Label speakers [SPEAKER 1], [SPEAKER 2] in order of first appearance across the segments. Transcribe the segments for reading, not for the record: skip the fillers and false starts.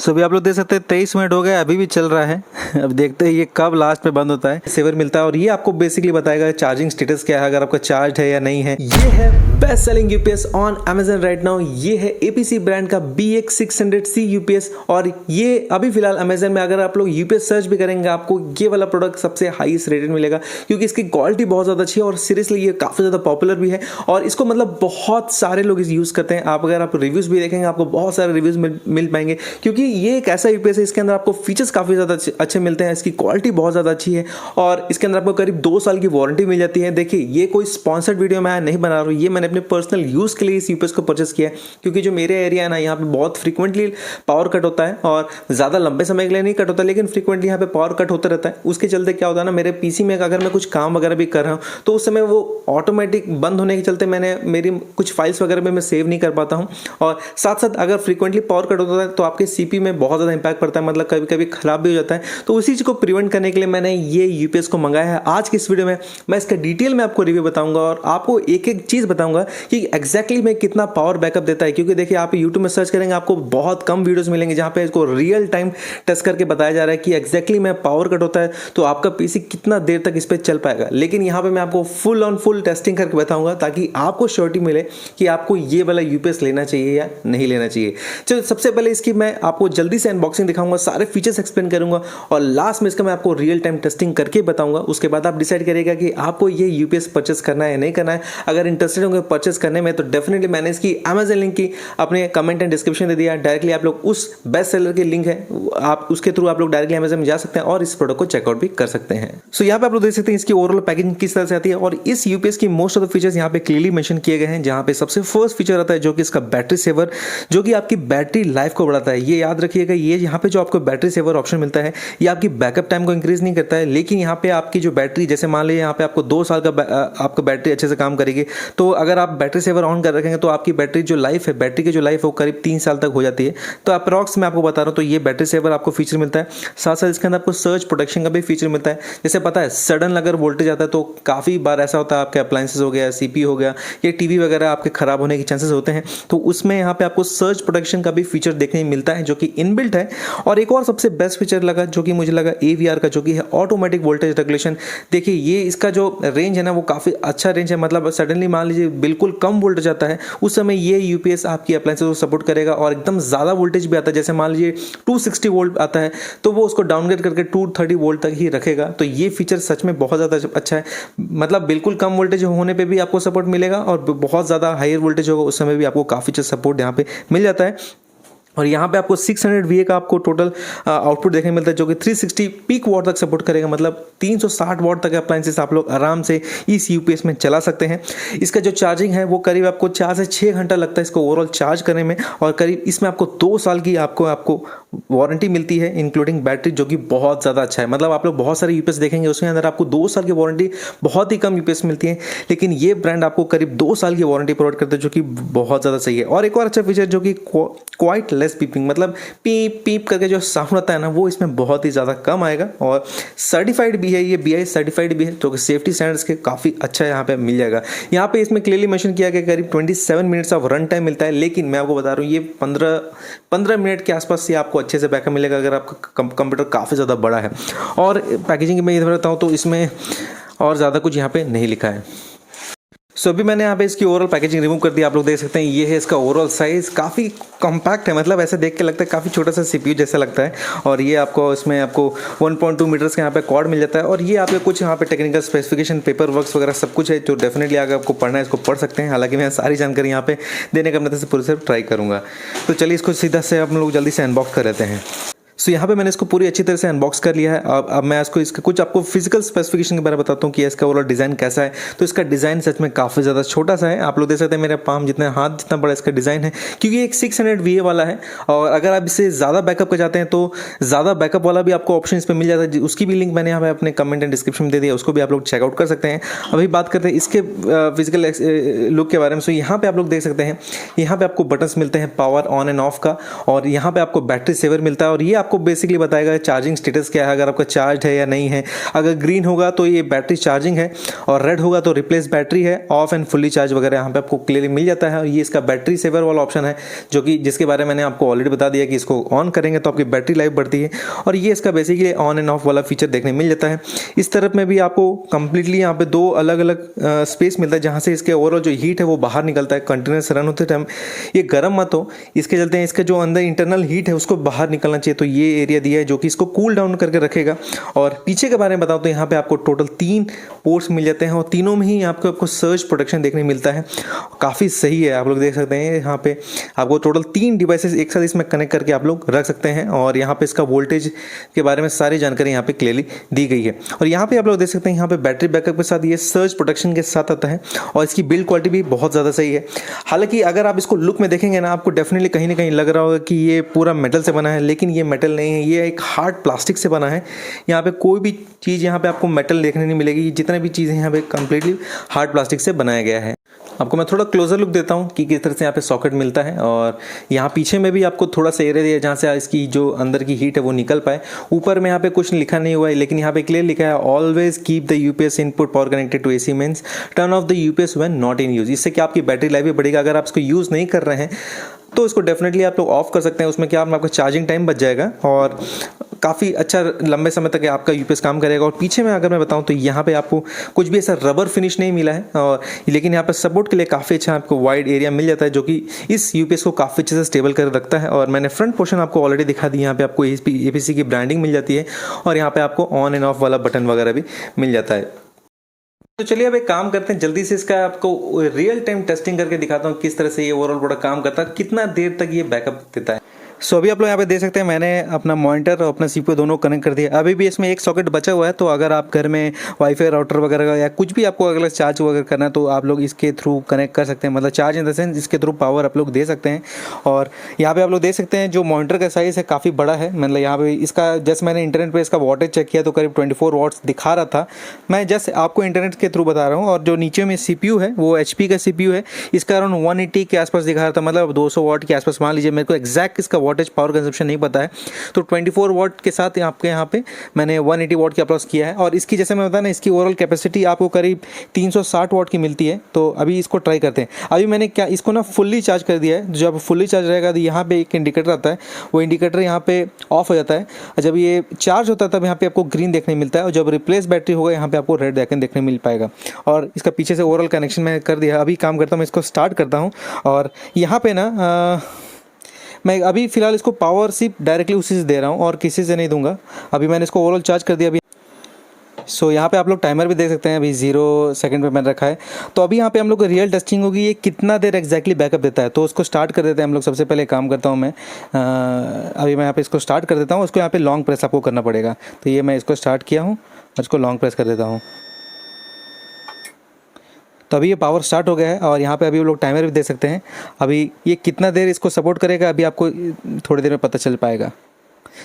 [SPEAKER 1] सो अभी आप लोग देख सकते हैं 23 मिनट हो गए, अभी भी चल रहा है। अब देखते हैं ये कब लास्ट में बंद होता है। सेवर मिलता है और ये आपको बेसिकली बताएगा चार्जिंग स्टेटस क्या है, अगर आपका चार्ज है या नहीं है। ये है best selling UPS on Amazon right now. ये है APC ब्रांड का BX600C यूपीएस और ये अभी फिलहाल Amazon में अगर आप लोग यूपीएस सर्च भी करेंगे आपको ये वाला प्रोडक्ट सबसे हाईएस्ट रेटेड मिलेगा, क्योंकि इसकी क्वालिटी बहुत ज़्यादा अच्छी है और सीरियसली ये काफ़ी ज़्यादा पॉपुलर भी है और इसको मतलब बहुत सारे लोग इस यूज़ करते हैं। आप अगर आप रिव्यूज़ भी देखेंगे आपको बहुत सारे रिव्यूज़ मिल पाएंगे, क्योंकि ये एक ऐसा यूपीएस है इसके अंदर आपको फीचर्स काफ़ी ज़्यादा अच्छे मिलते हैं, इसकी क्वालिटी बहुत ज़्यादा अच्छी है और इसके अंदर आपको करीब 2 साल की वारंटी मिल जाती है। देखिए ये कोई स्पॉन्सर्ड वीडियो मैं नहीं बना रहा हूँ, ये मैंने अपने पर्सनल यूज़ के लिए इस यूपीएस को परचेस किया है, क्योंकि जो मेरे एरिया है ना यहाँ पे बहुत फ्रीक्वेंटली पावर कट होता है और ज़्यादा लंबे समय के लिए नहीं कट होता, लेकिन फ्रीक्वेंटली यहाँ पे पावर कट होता रहता है। उसके चलते क्या होता है ना, मेरे पीसी में अगर मैं कुछ काम वगैरह भी कर रहा हूँ तो उस समय वो ऑटोमेटिक बंद होने के चलते मैंने मेरी कुछ फाइल्स वगैरह में मैं सेव नहीं कर पाता हूँ और साथ साथ अगर फ्रीक्वेंटली पावर कट होता है तो आपके सीपी में बहुत ज़्यादा इंपैक्ट पड़ता है, मतलब कभी कभी खराब भी हो जाता है। तो उसी चीज़ को प्रिवेंट करने के लिए मैंने ये यूपीएस को मंगाया है। आज की इस वीडियो में मैं इसका डिटेल में आपको रिव्यू बताऊंगा और आपको एक एक चीज़ बताऊंगा कि एग्जैक्टली में कितना पावर बैकअप देता है, क्योंकि देखिए आप यूट्यूब में सर्च करेंगे आपको बहुत कम वीडियोस मिलेंगे जहां पे इसको रियल टाइम टेस्ट करके बताया जा रहा है कि एग्जैक्टली में पावर कट होता है तो आपका पीसी कितना देर तक इस पर चल पाएगा। लेकिन यहाँ पे मैं आपको फुल ऑन फुल टेस्टिंग करके बताऊंगा ताकि आपको श्योरिटी मिले कि आपको ये वाला यूपीएस लेना चाहिए या नहीं लेना चाहिए। चलो सबसे पहले इसकी मैं आपको जल्दी से अनबॉक्सिंग दिखाऊंगा, सारे फीचर्स एक्सप्लेन करूंगा और लास्ट में इसका मैं आपको रियल टाइम टेस्टिंग करके बताऊंगा। उसके बाद आप डिसाइड करिएगा कि आपको ये यूपीएस परचेस करना है या नहीं करना है। अगर इंटरेस्टेड होंगे परचेस करने में तो डेफिनेटली मैंने इसकी Amazon लिंक की अपने कमेंट एंड डिस्क्रिप्शन दे दिया, डायरेक्टली आप लोग उस बेस्ट सेलर की लिंक है आप उसके थ्रू आप लोग डायरेक्टली Amazon में जा सकते हैं और इस प्रोडक्ट को चेकआउट भी कर सकते हैं। सो यहाँ पे आप लोग देख सकते हैं इसकी ओवरऑल पैकिंग किस तरह से आती है और इस यूपीएस की मोस्ट ऑफ द फीचर्स यहाँ पे क्लियरली मेंशन किए गए हैं, जहाँ पे सबसे फर्स्ट फीचर आता है जो कि इसका बैटरी सेवर, जो कि आपकी बैटरी लाइफ को बढ़ाता है। ये याद रखिएगा, ये यहाँ पे जो आपको बैटरी सेवर ऑप्शन मिलता है ये आपकी बैकअप टाइम को इंक्रीज नहीं करता है, लेकिन यहाँ पे आपकी जो बैटरी, जैसे मान लीजिए यहाँ पे आपको 2 साल का आपका बैटरी अच्छे से काम करेगी, तो अगर आप बैटरी सेवर ऑन कर रखेंगे तो आपकी बैटरी जो लाइफ है, बैटरी की जो लाइफ है वो करीब 3 साल तक हो जाती है। तो अप्रॉक्स मैं आपको बता रहा हूँ, तो ये बैटरी सेवर आपको फीचर मिलता है। साथ साथ इसके अंदर आपको सर्च प्रोटेक्शन का भी फीचर मिलता है। जैसे पता है सडन अगर वोल्टेज आता है तो काफ़ी बार ऐसा होता है आपके अप्लायंसेस हो गया, सीपीयू हो गया, ये टीवी वगैरह आपके खराब होने के चांसेस होते हैं, तो उसमें यहाँ पे आपको सर्च प्रोटेक्शन का भी फीचर देखने मिलता है जो कि इनबिल्ट है। और एक और सबसे बेस्ट फीचर लगा जो कि मुझे लगा AVR का, जो कि है ऑटोमेटिक वोल्टेज रेगुलेशन। देखिए ये इसका जो रेंज है ना वो काफ़ी अच्छा रेंज है, मतलब सडनली मान लीजिए बिल्कुल कम वोल्टेज आता है उस समय ये यूपीएस आपकी अप्लायंसेस को सपोर्ट करेगा और एकदम ज़्यादा वोल्टेज भी आता है, जैसे मान लीजिए 260 वोल्ट आता है तो वो उसको डाउनग्रेड करके 230 वोल्ट तक ही रखेगा। तो ये फीचर सच में बहुत ज़्यादा अच्छा है, मतलब बिल्कुल कम वोल्टेज होने पे भी आपको सपोर्ट मिलेगा और बहुत ज़्यादा हायर वोल्टेज होगा उस समय भी आपको काफ़ी अच्छा सपोर्ट यहाँ पे मिल जाता है। और यहाँ पे आपको 600 VA का आपको टोटल आउटपुट देखने मिलता है जो कि 360 पीक वॉट तक सपोर्ट करेगा, मतलब 360 वॉट तक अप्लायंसेस आप लोग आराम से इस यूपीएस में चला सकते हैं। इसका जो चार्जिंग है वो करीब आपको 4 से 6 घंटा लगता है इसको ओवरऑल चार्ज करने में और करीब इसमें आपको 2 साल की आपको वारंटी मिलती है इंक्लूडिंग बैटरी, जो कि बहुत ज़्यादा अच्छा है। मतलब आप लोग बहुत सारे यूपीएस देखेंगे उसके अंदर आपको 2 साल की वारंटी बहुत ही कम यूपीएस मिलती है, लेकिन ये ब्रांड आपको करीब 2 साल की वारंटी प्रोवाइड करता है जो कि बहुत ज़्यादा सही है। और एक और अच्छा फीचर जो कि क्वाइट लेस पीपिंग, मतलब पीप पीप करके जो साउंड आता है ना वो इसमें बहुत ही ज़्यादा कम आएगा और सर्टिफाइड भी है, ये BIS सर्टिफाइड भी है, जो कि सेफ्टी स्टैंडर्ड्स के काफ़ी अच्छा यहाँ पे मिल जाएगा। यहाँ पे इसमें क्लियरली मेंशन किया गया करीब 27 मिनट्स ऑफ रन टाइम मिलता है, लेकिन मैं आपको बता रहा हूँ ये 15 मिनट के आसपास से आपको अच्छे से बैकअप मिलेगा अगर आपका कंप्यूटर काफ़ी ज़्यादा बड़ा है। और पैकेजिंग में ये बताऊँ तो इसमें और ज़्यादा कुछ यहाँ पे नहीं लिखा है। सो अभी मैंने यहाँ पे इसकी ओवरऑल पैकेजिंग रिमूव कर दी, आप लोग देख सकते हैं ये है इसका ओवरऑल साइज़, काफ़ी कॉम्पैक्ट है, मतलब ऐसे देख के लगता है काफ़ी छोटा सा CPU जैसा लगता है। और ये आपको इसमें आपको 1.2 मीटर्स का यहाँ पे कॉर्ड मिल जाता है और ये आपके कुछ यहाँ पे टेक्निकल स्पेसिफिकेशन, पेपर वर्क्स वगैरह सब कुछ है जो डेफिनेटली अगर आपको पढ़ना है इसको पढ़ सकते हैं। हालांकि मैं सारी जानकारी यहाँ पे देने का अपने से पूरी से ट्राई करूँगा। तो चलिए इसको सीधा से हम लोग जल्दी से अनबॉक्स कर लेते हैं। सो यहाँ पे मैंने इसको पूरी अच्छी तरह से अनबॉक्स कर लिया है। अब मैं इसको इसके कुछ आपको फिजिकल स्पेसिफिकेशन के बारे में बताता हूँ कि इसका ओवरऑल डिज़ाइन कैसा है। तो इसका डिज़ाइन सच में काफ़ी ज़्यादा छोटा सा है, आप लोग देख सकते हैं मेरे पाम जितना हाथ जितना बड़ा इसका डिज़ाइन है, क्योंकि एक 600 VA वाला है। और अगर आप इससे ज़्यादा बैकअप का चाहते हैं तो ज़्यादा बैकअप वाला भी आपको ऑप्शन इस पर मिल जाता है, उसकी भी लिंक मैंने यहाँ पे अपने कमेंट एंड डिस्क्रिप्शन में दे दिया, उसको भी आप लोग चेकआउट कर सकते हैं। अभी बात करते हैं इसके फिजिकल लुक के बारे में। सो यहाँ पे आप लोग देख सकते हैं यहाँ पे आपको बटन्स मिलते हैं पावर ऑन एंड ऑफ का, और यहाँ पे आपको बैटरी सेवर मिलता है और ये आपको आपको बेसिकली बताएगा चार्जिंग स्टेटस क्या है, अगर आपका चार्ज है या नहीं है। अगर ग्रीन होगा तो ये बैटरी चार्जिंग है, और रेड होगा तो रिप्लेस बैटरी है, ऑफ एंड फुल्ली चार्ज वगैरह यहाँ पे आपको क्लियरली मिल जाता है। और ये इसका बैटरी सेवर वाला ऑप्शन है, जो कि जिसके बारे में मैंने आपको ऑलरेडी बता दिया कि इसको ऑन करेंगे तो आपकी बैटरी लाइफ बढ़ती है। और ये इसका बेसिकली ऑन एंड ऑफ वाला फीचर देखने मिल जाता है। इस तरफ में भी आपको कंप्लीटली यहाँ पे दो अलग अलग स्पेस मिलता है, जहाँ से इसके ओवरऑल जो हीट है वो बाहर निकलता है। कंटिन्यूस रन होते टाइम ये गर्म मत हो, इसके चलते हैं इसके जो अंदर इंटरनल हीट है उसको बाहर निकलना चाहिए। तो ये एरिया दिया है जो कि इसको कूल डाउन करके रखेगा। और पीछे के बारे में बताऊँ तो यहाँ पे आपको टोटल 3 पोर्ट्स मिल जाते हैं, और तीनों में ही आपको सर्ज प्रोटेक्शन देखने मिलता है। काफ़ी सही है, आप लोग देख सकते हैं यहाँ पे आपको टोटल 3 डिवाइसेस एक साथ इसमें कनेक्ट करके आप लोग रख सकते हैं। और यहाँ पे इसका वोल्टेज के बारे में सारी जानकारी यहाँ पे क्लियरली दी गई है। और यहाँ पे आप लोग देख सकते हैं यहाँ पे बैटरी बैकअप के साथ ये सर्ज प्रोटेक्शन के साथ आता है, और इसकी बिल्ड क्वालिटी भी बहुत ज़्यादा सही है। हालांकि अगर आप इसको लुक में देखेंगे ना, आपको डेफिनेटली कहीं ना कहीं लग रहा होगा कि ये पूरा मेटल से बना है, लेकिन ये मेटल नहीं है, ये एक हार्ड प्लास्टिक से बना है। यहाँ पे कोई भी चीज़ यहाँ पे आपको मेटल देखने नहीं मिलेगी, जितने भी चीज़ें यहाँ पे कंप्लीटली हार्ड प्लास्टिक से बनाया गया है। आपको मैं थोड़ा क्लोजर लुक देता हूँ कि किस तरह से यहाँ पे सॉकेट मिलता है। और यहाँ पीछे में भी आपको थोड़ा सा एरिया दिया है जहाँ से इसकी जो अंदर की हीट है वो निकल पाए। ऊपर में यहाँ पे कुछ लिखा नहीं हुआ है, लेकिन यहाँ पे क्लियर लिखा है always keep the UPS input power connected to AC means turn off the UPS when not in use. इससे क्या आपकी बैटरी लाइफ भी बढ़ेगा। अगर आप इसको यूज़ नहीं कर रहे हैं तो इसको डेफिनेटली आप लोग ऑफ कर सकते हैं। उसमें क्या आपका चार्जिंग टाइम बच जाएगा और काफ़ी अच्छा लंबे समय तक आपका यूपीएस काम करेगा। और पीछे में अगर मैं बताऊं तो यहाँ पे आपको कुछ भी ऐसा रबर फिनिश नहीं मिला है, और लेकिन यहाँ पे सपोर्ट के लिए काफ़ी अच्छा आपको वाइड एरिया मिल जाता है, जो कि इस यूपीएस को काफ़ी अच्छे से स्टेबल कर रखता है। और मैंने फ्रंट पोर्शन आपको ऑलरेडी दिखा दी, यहाँ पे आपको एपीसी की ब्रांडिंग मिल जाती है, और यहाँ पे आपको ऑन एंड ऑफ वाला बटन वगैरह भी मिल जाता है। तो चलिए अब एक काम करते हैं, जल्दी से इसका आपको रियल टाइम टेस्टिंग करके दिखाता हूँ किस तरह से ये ओवरऑल प्रोडक्ट काम करता है, कितना देर तक ये बैकअप देता है। सो अभी आप लोग यहाँ पे देख सकते हैं मैंने अपना मॉनिटर और अपना सीपीयू दोनों कनेक्ट कर दिया। अभी भी इसमें एक सॉकेट बचा हुआ है, तो अगर आप घर में वाईफाई राउटर वगैरह का या कुछ भी आपको अगर चार्ज वगैरह करना है तो आप लोग इसके थ्रू कनेक्ट कर सकते हैं, मतलब चार्ज इन द सेंस इसके थ्रू पावर आप लोग दे सकते हैं। और यहाँ पे आप लोग देख सकते हैं जो मॉनिटर का साइज़ है काफ़ी बड़ा है, मतलब यहाँ पे इसका जस्ट मैंने इंटरनेट पर इसका वॉटेज चेक किया तो करीब 24 वॉट्स दिखा रहा था। मैं जस्ट आपको इंटरनेट के थ्रू बता रहा हूँ। और जो नीचे में सीपीयू है वो एचपी का सीपीयू है, इसका अराउंड 180 के आसपास दिखा रहा था, मतलब 200 वॉट के आसपास मान लीजिए। मेरे को एग्जैक्ट इसका वॉटेज पावर कंजप्शन नहीं पता है, तो 24 वॉट के साथ आपके यहाँ पे मैंने 180 वॉट की अप्रोच किया है। और इसकी जैसे मैं बताया ना, इसकी ओवरऑल कैपेसिटी आपको करीब 360 वॉट की मिलती है। तो अभी इसको ट्राई करते हैं। अभी मैंने क्या इसको ना फुल्ली चार्ज कर दिया है। जब फुल्ली चार्ज रहेगा तो यहाँ पे एक इंडिकेटर आता है, वो इंडिकेटर यहाँ पे ऑफ हो जाता है। जब ये चार्ज होता है तब यहाँ पे आपको ग्रीन देखने मिलता है, और जब रिप्लेस बैटरी होगा यहाँ पे आपको रेड देखने मिल पाएगा। और इसका पीछे से ओवरऑल कनेक्शन मैंने कर दिया। अभी काम करता हूँ, मैं इसको स्टार्ट करता हूँ। और यहाँ पे ना मैं अभी फ़िलहाल इसको पावर सिर्फ डायरेक्टली उसी से दे रहा हूँ और किसी से नहीं दूंगा। अभी मैंने इसको ओवरऑल चार्ज कर दिया। अभी सो यहाँ पे आप लोग टाइमर भी देख सकते हैं, अभी 0 सेकंड पे मैंने रखा है। तो अभी यहाँ पे हम लोग को रियल टेस्टिंग होगी ये कितना देर एक्जैक्टली बैकअप देता है। तो उसको स्टार्ट कर देते हैं हम लोग। सबसे पहले काम करता हूँ मैं, अभी मैं यहाँ पे इसको स्टार्ट कर देता हूँ। उसको यहाँ पे लॉन्ग प्रेस आपको करना पड़ेगा। तो ये मैं इसको स्टार्ट किया हूँ और इसको लॉन्ग प्रेस कर देता हूँ। तो अभी ये पावर स्टार्ट हो गया है। और यहाँ पे अभी वो लोग टाइमर भी दे सकते हैं। अभी ये कितना देर इसको सपोर्ट करेगा अभी आपको थोड़ी देर में पता चल पाएगा।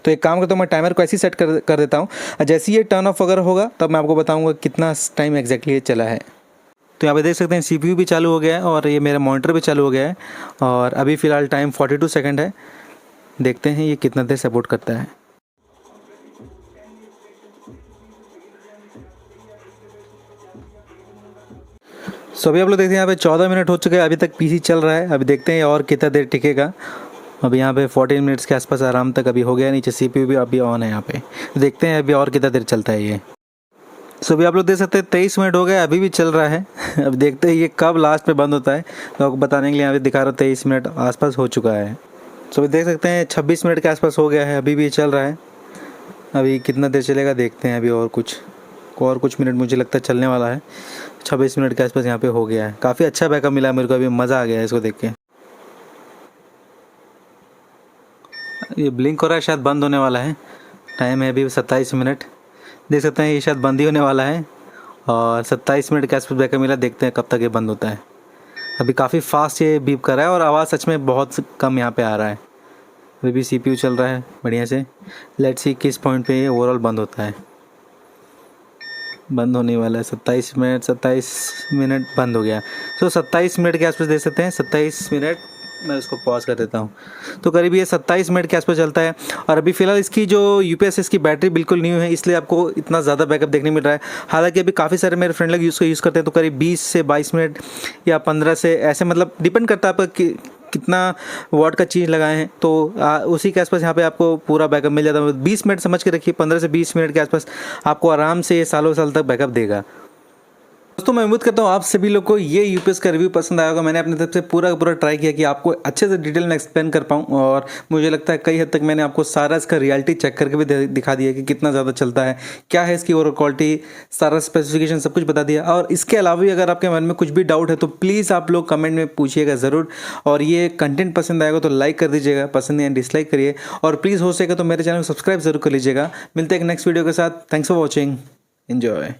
[SPEAKER 1] तो एक काम करता हूँ, मैं टाइमर को ऐसे ही सेट कर देता हूँ। जैसे ही ये टर्न ऑफ अगर होगा तब मैं आपको बताऊँगा कितना टाइम एग्जैक्टली ये चला है। तो यहाँ पे देख सकते हैं CPU भी चालू हो गया है और ये मेरा मॉनिटर भी चालू हो गया है। और अभी फ़िलहाल टाइम 42 सेकेंड है। देखते हैं ये कितना देर सपोर्ट करता है। सो अभी आप लोग देखते हैं यहाँ पे 14 मिनट हो चुके हैं, अभी तक पीसी चल रहा है। अभी देखते हैं और कितना देर टिकेगा। अभी यहाँ पे 14 मिनट्स के आसपास आराम तक अभी हो गया। नीचे CPU भी अभी ऑन है यहाँ पे। देखते हैं अभी और कितना देर चलता है ये। सो अभी आप लोग देख सकते हैं 23 मिनट हो गए, अभी भी चल रहा है। अब देखते हैं ये कब लास्ट पे बंद होता है। तो आपको बताने के लिए यहाँ पे दिखा रहा हूँ 23 मिनट आसपास हो चुका है। सो अभी देख सकते हैं 26 मिनट के आसपास हो गया है, अभी भी चल रहा है। अभी कितना देर चलेगा देखते हैं। अभी और कुछ मिनट मुझे लगता है चलने वाला है। 26 मिनट के आसपास यहाँ पे हो गया है। काफ़ी अच्छा बैकअप मिला है मेरे को, अभी मज़ा आ गया है इसको देख के। ये ब्लिंक हो रहा है, शायद बंद होने वाला है। टाइम है अभी 27 मिनट। देख सकते हैं ये शायद बंद ही होने वाला है। और 27 मिनट के आसपास बैकअप मिला। देखते हैं कब तक ये बंद होता है। अभी काफ़ी फास्ट ये बीप कर रहा है और आवाज़ सच में बहुत कम यहाँ पे आ रहा है। अभी भी CPU चल रहा है बढ़िया से। लेट्स सी किस पॉइंट पे ये ओवरऑल बंद होता है। बंद होने वाला है 27 मिनट बंद हो गया। तो 27 मिनट के आसपास देख सकते हैं। 27 मिनट मैं इसको पॉज कर देता हूँ। तो करीब ये 27 मिनट के आसपास चलता है। और अभी फ़िलहाल इसकी जो यूपीएस इसकी बैटरी बिल्कुल न्यू है, इसलिए आपको इतना ज़्यादा बैकअप देखने मिल रहा है। हालांकि अभी काफ़ी सारे मेरे फ्रेंड लोग यूज़ करते हैं, तो करीब 20 से 22 मिनट या 15 से ऐसे, मतलब डिपेंड करता है आपका कितना वाट का चीज़ लगाए हैं। तो उसी के आसपास यहाँ पे आपको पूरा बैकअप मिल जाता है। 20 मिनट समझ के रखिए, 15 से 20 मिनट के आसपास आपको आराम से ये सालों साल तक बैकअप देगा। दोस्तों मैं उम्मीद करता हूँ आप सभी लोग को ये यूपीएस का रिव्यू पसंद आया होगा। मैंने अपनी तरफ से पूरा का पूरा ट्राई किया कि आपको अच्छे से डिटेल में एक्सप्लेन कर पाऊँ, और मुझे लगता है कई हद तक मैंने आपको सारा इसका रियलिटी चेक करके भी दिखा दिया कि कितना ज़्यादा चलता है, क्या है इसकी ओवरऑल क्वालिटी, सारा स्पेसिफिकेशन सब कुछ बता दिया। और इसके अलावा भी अगर आपके मन में कुछ भी डाउट है तो प्लीज़ आप लोग कमेंट में पूछिएगा ज़रूर। और ये कंटेंट पसंद आएगा तो लाइक कर दीजिएगा, पसंद या डिसलाइक करिए, और प्लीज़ हो सकेगा तो मेरे चैनल को सब्सक्राइब जरूर कर लीजिएगा। मिलते हैं एक नेक्स्ट वीडियो के साथ। Thanks for watching, enjoy.